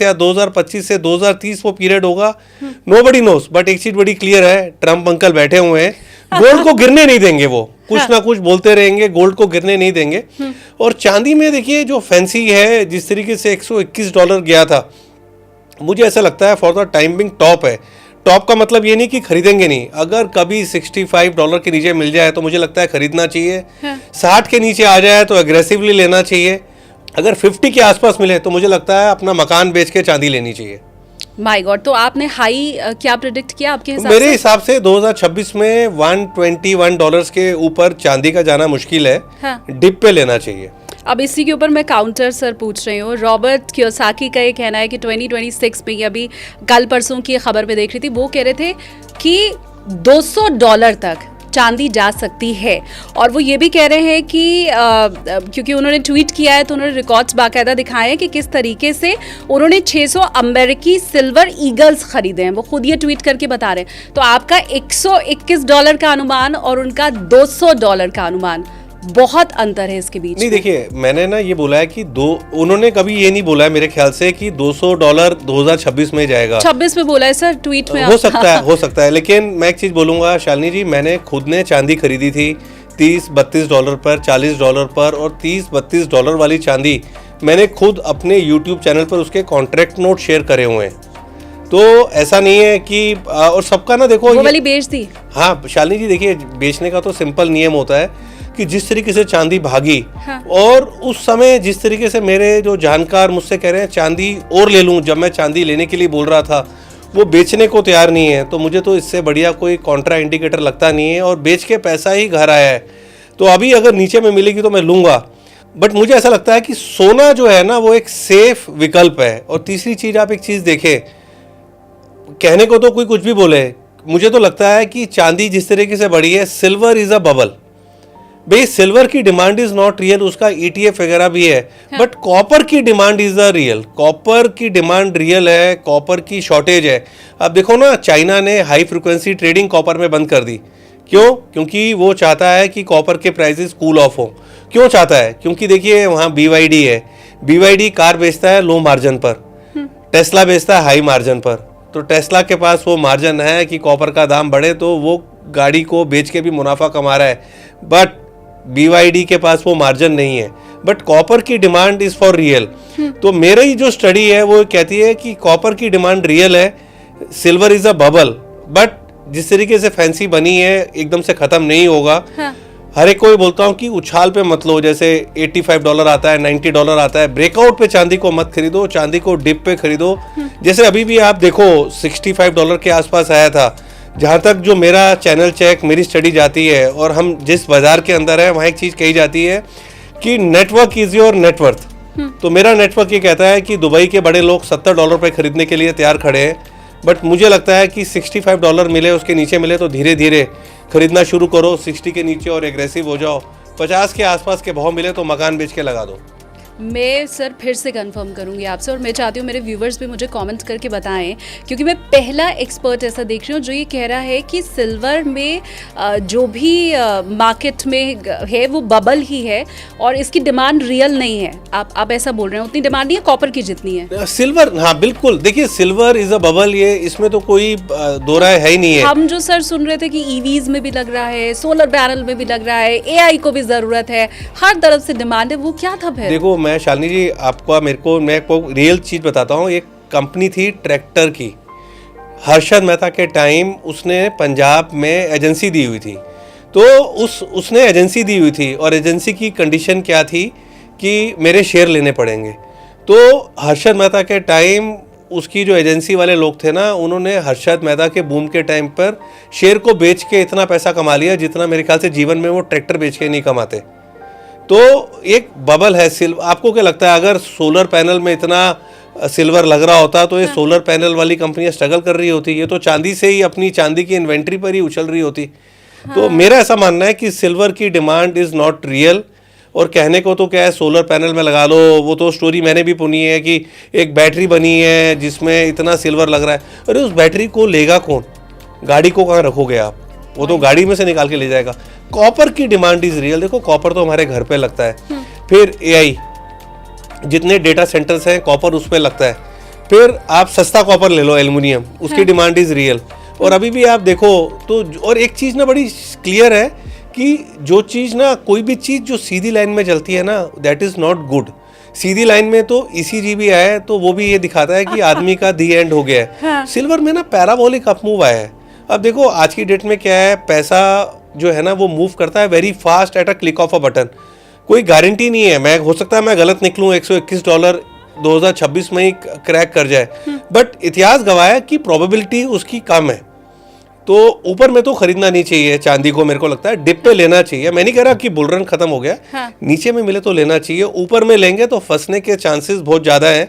या 2025 से 2030 वो पीरियड होगा, नोबडी नोस। बट एक चीज बड़ी क्लियर है, ट्रम्प अंकल बैठे हुए हैं, गोल्ड को गिरने नहीं देंगे, वो कुछ ना कुछ बोलते रहेंगे, गोल्ड को गिरने नहीं देंगे। और चांदी में देखिए जो फैंसी है, जिस तरीके से $121 गया था, मुझे ऐसा लगता है for the time being top है। टॉप का मतलब ये नहीं कि खरीदेंगे नहीं, अगर कभी $65 के नीचे मिल जाए तो मुझे लगता है खरीदना चाहिए। 60 के नीचे आ जाए तो एग्रेसिवली लेना चाहिए। अगर 50 के आसपास मिले तो मुझे लगता है अपना मकान बेच के चांदी लेनी चाहिए। माय गॉड, तो आपने हाई क्या प्रेडिक्ट किया आपके हिसाब मेरे से? हिसाब से 2026 में $121 के ऊपर चांदी का जाना मुश्किल है। हाँ। डिप पे लेना चाहिए। अब इसी के ऊपर मैं काउंटर सर पूछ रही हूँ। रॉबर्ट कियोसाकी का ये कहना है कि 2026 में, अभी कल परसों की खबर में देख रही थी, वो कह रहे थे कि $200 तक चांदी जा सकती है। और वो ये भी कह रहे हैं कि क्योंकि उन्होंने ट्वीट किया है तो उन्होंने रिकॉर्ड्स बाकायदा दिखाए हैं कि किस तरीके से उन्होंने 600 अमेरिकी सिल्वर ईगल्स खरीदे हैं। वो खुद ये ट्वीट करके बता रहे हैं। तो आपका $121 का अनुमान और उनका $200 का अनुमान, बहुत अंतर है इसके बीच। नहीं देखिए, मैंने ना ये बोला है कि उन्होंने कभी ये नहीं बोला है मेरे ख्याल से कि $200 2026 में जाएगा। 26 में बोला है सर ट्वीट में। हो सकता है। लेकिन मैं एक चीज बोलूंगा शालिनी जी, मैंने खुद ने चांदी खरीदी थी $30-32 पर, $40 पर, और $30-32 वाली चांदी मैंने खुद अपने YouTube चैनल पर उसके कॉन्ट्रैक्ट नोट शेयर करे हुए हैं। तो ऐसा नहीं है कि और सबका ना देखो वो वाली बेच दी। हाँ शालिनी जी, देखिए बेचने का तो सिंपल नियम होता है कि जिस तरीके से चांदी भागी। हाँ। और उस समय जिस तरीके से मेरे जो जानकार मुझसे कह रहे हैं चांदी और ले लूं, जब मैं चांदी लेने के लिए बोल रहा था वो बेचने को तैयार नहीं है, तो मुझे तो इससे बढ़िया कोई कॉन्ट्रा इंडिकेटर लगता नहीं है। और बेच के पैसा ही घर आया है, तो अभी अगर नीचे में मिलेगी तो मैं लूंगा। बट मुझे ऐसा लगता है कि सोना जो है ना वो एक सेफ विकल्प है। और तीसरी चीज, आप एक चीज देखें, कहने को तो कोई कुछ भी बोले, मुझे तो लगता है कि चांदी जिस तरीके से बढ़ी है, सिल्वर इज अ बबल। भाई सिल्वर की डिमांड इज नॉट रियल, उसका ETF वगैरह भी है। बट कॉपर की demand is the real. Copper की डिमांड रियल है, कॉपर की शॉर्टेज है। अब देखो ना, चाइना ने हाई फ्रिक्वेंसी ट्रेडिंग कॉपर में बंद कर दी। क्यों? क्योंकि वो चाहता है कि कॉपर के प्राइसेस कूल ऑफ हो। क्यों चाहता है? क्योंकि देखिए वहाँ BYD है, BYD कार बेचता है लो मार्जिन पर, टेस्ला बेचता है हाई मार्जिन पर। तो टेस्ला के पास वो मार्जिन है कि कॉपर का दाम बढ़े तो वो गाड़ी को बेच के भी मुनाफा कमा रहा है। बट BYD के पास वो मार्जिन नहीं है। बट कॉपर की डिमांड इज फॉर रियल। तो मेरी जो स्टडी है वो कहती है कि कॉपर की डिमांड रियल है, silver is a bubble. But जिस तरीके से फैंसी बनी है एकदम से खत्म नहीं होगा। हाँ। हर एक को ही बोलता हूँ कि उछाल पे मत लो, जैसे $85 आता है, $90 आता है, ब्रेकआउट पे चांदी को मत खरीदो, चांदी को डिप पे खरीदो। जैसे अभी भी आप देखो $65 के आसपास आया था। जहाँ तक जो मेरा चैनल चेक, मेरी स्टडी जाती है और हम जिस बाजार के अंदर है वहाँ एक चीज़ कही जाती है कि नेटवर्क इज योर नेटवर्थ। तो मेरा नेटवर्क ये कहता है कि दुबई के बड़े लोग $70 पे खरीदने के लिए तैयार खड़े हैं। बट मुझे लगता है कि $65 मिले, उसके नीचे मिले तो धीरे धीरे खरीदना शुरू करो। 60 के नीचे और एग्रेसिव हो जाओ। 50 के आसपास के भाव मिले तो मकान बेच के लगा दो। मैं सर फिर से कंफर्म करूंगी आपसे, और मैं चाहती हूँ मेरे व्यूवर्स भी मुझे कमेंट करके बताएं, क्योंकि मैं पहला एक्सपर्ट ऐसा देख रही हूँ जो ये कह रहा है कि सिल्वर में जो भी मार्केट में है वो बबल ही है और इसकी डिमांड रियल नहीं है। आप ऐसा बोल रहे हैं, उतनी डिमांड नहीं है कॉपर की जितनी है सिल्वर। हाँ बिल्कुल, देखिए सिल्वर इज अ बबल, ये इसमें तो कोई दो राय है ही नहीं है। हम जो सर सुन रहे थे कि EVs में भी लग रहा है, सोलर पैनल में भी लग रहा है, AI को भी जरूरत है, हर तरफ से डिमांड है, वो क्या था फिर? देखो मैं शालिनी जी मैं आपको रियल चीज बताता हूँ। एक कंपनी थी ट्रैक्टर की, हर्षद मेहता के टाइम उसने पंजाब में एजेंसी दी हुई थी। तो उसने एजेंसी दी हुई थी और एजेंसी की कंडीशन क्या थी कि मेरे शेयर लेने पड़ेंगे। तो हर्षद मेहता के टाइम उसकी जो एजेंसी वाले लोग थे ना, उन्होंने हर्षद मेहता के बूम के टाइम पर शेयर को बेच के इतना पैसा कमा लिया जितना मेरे ख्याल से जीवन में वो ट्रैक्टर बेच के नहीं कमाते। तो एक बबल है सिल्वर। आपको क्या लगता है अगर सोलर पैनल में इतना सिल्वर लग रहा होता तो ये सोलर पैनल वाली कंपनियां स्ट्रगल कर रही होती? ये तो चांदी से ही, अपनी चांदी की इन्वेंट्री पर ही उछल रही होती। तो मेरा ऐसा मानना है कि सिल्वर की डिमांड इज नॉट रियल। और कहने को तो क्या है, सोलर पैनल में लगा लो, वो तो स्टोरी मैंने भी सुनी है कि एक बैटरी बनी है जिसमें इतना सिल्वर लग रहा है। अरे उस बैटरी को लेगा कौन? गाड़ी को कहाँ रखोगे आप? वो तो गाड़ी में से निकाल के ले जाएगा। कॉपर की डिमांड इज रियल। देखो कॉपर तो हमारे घर पे लगता है, फिर AI, जितने डेटा सेंटर्स हैं कॉपर उस पे लगता है। फिर आप सस्ता कॉपर ले लो एल्युमिनियम, उसकी डिमांड इज रियल। और अभी भी आप देखो तो, और एक चीज़ ना बड़ी क्लियर है कि जो चीज़ ना, कोई भी चीज़ जो सीधी लाइन में चलती है ना, that is not good. Sidhi line में तो ECG भी आया है तो वो भी ये दिखाता है कि आदमी का दी एंड हो गया है। हाँ। सिल्वर में ना पैराबोलिक अप मूव आया है। अब देखो आज की डेट में क्या है, पैसा जो है ना वो मूव करता है very fast at a click of a button. कोई गारंटी नहीं है, मैं हो सकता है मैं गलत निकलूं, $121 2026 में ही क्रैक कर जाए, बट इतिहास गवाह कि प्रोबेबिलिटी उसकी कम है। तो ऊपर में तो खरीदना नहीं चाहिए चांदी को, मेरे को लगता है डिप पे लेना चाहिए। मैं नहीं कह रहा कि बुल रन खत्म हो गया, हाँ। नीचे में मिले तो लेना चाहिए, ऊपर में लेंगे तो फंसने के चांसेस बहुत ज़्यादा है।